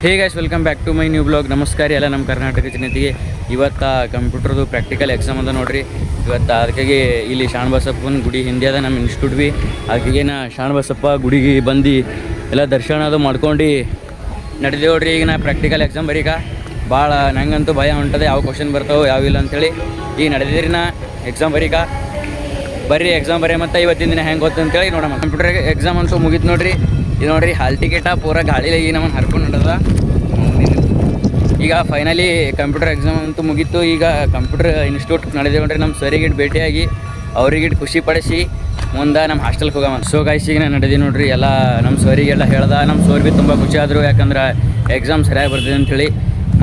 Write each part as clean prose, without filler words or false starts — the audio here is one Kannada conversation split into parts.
Hey guys, welcome back to my new blog. ನಮಸ್ಕಾರ ಎಲ್ಲ ನಮ್ಮ ಕರ್ನಾಟಕ ಜನತೆಗೆ. ಇವತ್ತು ಕಂಪ್ಯೂಟರ್ದು ಪ್ರಾಕ್ಟಿಕಲ್ ಎಕ್ಸಾಮ್ ಅದ ನೋಡ್ರಿ. ಇವತ್ತು ಅದಕ್ಕಾಗಿ ಇಲ್ಲಿ ಶಾಣಬಸಪ್ಪನ ಗುಡಿ ಹಿಂದೆ ಅದ ನಮ್ಮ ಇನ್ಸ್ಟಿಟ್ಯೂಟ್ ಭೀ. ಅದಕ್ಕೆ ನಾ ಶಾಣಬಸಪ್ಪ ಗುಡಿಗೆ ಬಂದು ಎಲ್ಲ ದರ್ಶನ ಅದು ಮಾಡ್ಕೊಂಡು ನಡೆದೇವೆ ನೋಡ್ರಿ. ಈಗ ನಾ ಪ್ರಾಕ್ಟಿಕಲ್ ಎಕ್ಸಾಮ್ ಬರೀಗ ಭಾಳ ನಂಗಂತೂ ಭಯ ಹೊಂಟದೆ, ಯಾವ ಕ್ವಶನ್ ಬರ್ತಾವೆ ಯಾವ ಇಲ್ಲ ಅಂತೇಳಿ. ಈಗ ನಡೆದಿರಿ ನಾ ಎಕ್ಸಾಮ್ ಬರೀಗ ಬರ್ರಿ ಎಕ್ಸಾಮ್ ಬರೀ ಮತ್ತು ಇವತ್ತಿನ ದಿನ ಹೆಂಗೆ ಗೊತ್ತಂತೇಳಿ ನೋಡಮ್ಮ. ಕಂಪ್ಯೂಟರ್ ಎಕ್ಸಾಮ್ ಅಂತೂ ಮುಗೀತು ನೋಡ್ರಿ. ಇದು ನೋಡ್ರಿ ಹಾಲ್ ಟಿಕೆಟ ಪೂರ ಗಾಳಿಲಿ ಈಗ ನಮ್ಮನ್ನು ಹರ್ಕೊಂಡು ನಡೆದ. ಈಗ ಫೈನಲಿ ಕಂಪ್ಯೂಟರ್ ಎಕ್ಸಾಮ್ ಅಂತೂ ಮುಗೀತು. ಈಗ ಕಂಪ್ಯೂಟರ್ ಇನ್ಸ್ಟಿಟ್ಯೂಟ್ ನಡೆದೇವೆ ನೋಡ್ರಿ. ನಮ್ಮ ಸರಿಗಿಟ್ಟು ಭೇಟಿಯಾಗಿ ಅವ್ರಿಗಿಟ್ಟು ಖುಷಿ ಪಡಿಸಿ ಮುಂದೆ ನಮ್ಮ ಹಾಸ್ಟೆಲ್ಗೆ ಹೋಗಮ್ಮ. ಸೊ ಗಾಯ್ಸ್, ಈಗ ನಾನು ನಡೆದಿ ನೋಡ್ರಿ. ಎಲ್ಲ ನಮ್ಮ ಸರಿಗೆಲ್ಲ ಹೇಳ್ದ. ನಮ್ಮ ಸರ್ ಭೀ ತುಂಬ ಖುಷಿ ಆದರು, ಯಾಕಂದ್ರೆ ಎಕ್ಸಾಮ್ ಸರಿಯಾಗಿ ಬರ್ತಿದೆ ಅಂಥೇಳಿ.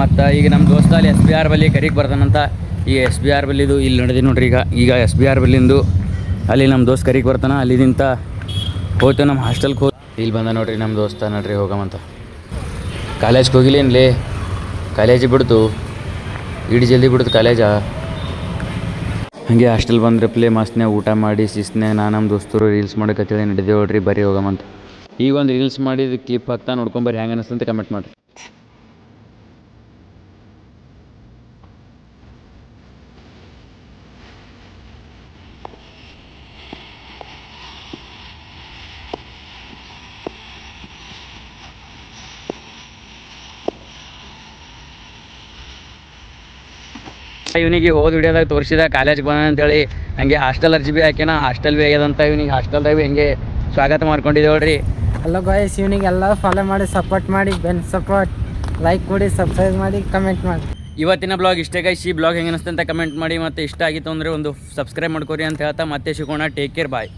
ಮತ್ತು ಈಗ ನಮ್ಮ ದೋಸ್ತ ಅಲ್ಲಿ SBR ಬಲ್ಲಿ ಕರಿಗೆ ಬರ್ತಾನಂತ. ಈ SBR ಬಲ್ಲಿದು ಇಲ್ಲಿ ನಡೆದಿ ನೋಡ್ರಿ. ಈಗ SBR ಬಲ್ಲಿಂದು ಅಲ್ಲಿ ನಮ್ಮ ದೋಸ್ತ ಕರಿಗೆ ಬರ್ತಾನೆ. ಅಲ್ಲಿಂದ ಹೋಯ್ತು ನಮ್ಮ ಹಾಸ್ಟೆಲ್ಗೆ ಇಲ್ಲಿ ಬಂದ ನೋಡ್ರಿ ನಮ್ಮ ದೋಸ್ತ. ನೋಡ್ರಿ ಹೋಗಮಂತ. ಕಾಲೇಜ್ಗೆ ಹೋಗಿಲ್ಲೇನ್ಲೇ? ಕಾಲೇಜಿಗೆ ಬಿಡ್ತು, ಇಡೀ ಜಲ್ದಿ ಬಿಡ್ತು ಕಾಲೇಜ. ಹಾಗೆ ಹಾಸ್ಟೆಲ್ ಬಂದ್ರೆ ಪ್ಲೇ ಮಸ್ತ್ನಾಗ ಊಟ ಮಾಡಿ ಶಿಸ್ತ್ನಾಗ ನಮ್ಮ ದೋಸ್ತರು ರೀಲ್ಸ್ ಮಾಡೋಕತ್ತೇಳಿ ನಡೆದೇವೆ ನೋಡ್ರಿ. ಬರೀ ಹೋಗಮಂತ. ಈಗ ಒಂದು ರೀಲ್ಸ್ ಮಾಡಿದ ಕ್ಲಿಪ್ ಹಾಕ್ತಾ ನೋಡ್ಕೊಂಬರ್ರಿ, ಹೆಂಗೆ ಅನಿಸ್ತಂತ ಕಮೆಂಟ್ ಮಾಡಿರಿ. ಇವನಿಗೆ ಹೋದ ವಿಡಿಯೋದಾಗ ತೋರಿಸಿದ ಕಾಲೇಜ್ಗೆ ಬಂದ ಅಂತೇಳಿ. ಹಂಗೆ ಹಾಸ್ಟೆಲ್ ಅರ್ಜಿ ಭೀ ಹಾಕ್ಯಾನ, ಹಾಸ್ಟೆಲ್ ಭೀ ಆಗ್ಯದಂತ. ಇವನಿಗೆ ಹಾಸ್ಟೆಲ್ದಾಗ ಭೀ ಹೆಂಗೆ ಸ್ವಾಗತ ಮಾಡ್ಕೊಂಡಿದ್ದೇವೆ ನೋಡ್ರಿ. ಹಲೋ ಗಾಯ್ಸ್, ಇವನಿಗೆ ಎಲ್ಲ ಫಾಲೋ ಮಾಡಿ ಸಪೋರ್ಟ್ ಮಾಡಿ, ಸಪೋರ್ಟ್ ಲೈಕ್ ಕೊಡಿ, ಸಬ್ಸ್ಕ್ರೈಬ್ ಮಾಡಿ, ಕಮೆಂಟ್ ಮಾಡಿ. ಇವತ್ತಿನ ಬ್ಲಾಗ್ ಇಷ್ಟೇ ಗೈಸ್. ಈ ಬ್ಲಾಗ್ ಹೆಂಗೆ ಅನಿಸ್ತಂತ ಕಮೆಂಟ್ ಮಾಡಿ, ಮತ್ತು ಇಷ್ಟ ಆಗಿತ್ತು ಅಂದರೆ ಒಂದು ಸಬ್ಸ್ಕ್ರೈಬ್ ಮಾಡ್ಕೊರಿ ಅಂತ ಹೇಳ್ತಾ ಮತ್ತೆ ಸಿಗೋಣ. ಟೇಕ್ ಕೇರ್, ಬಾಯ್.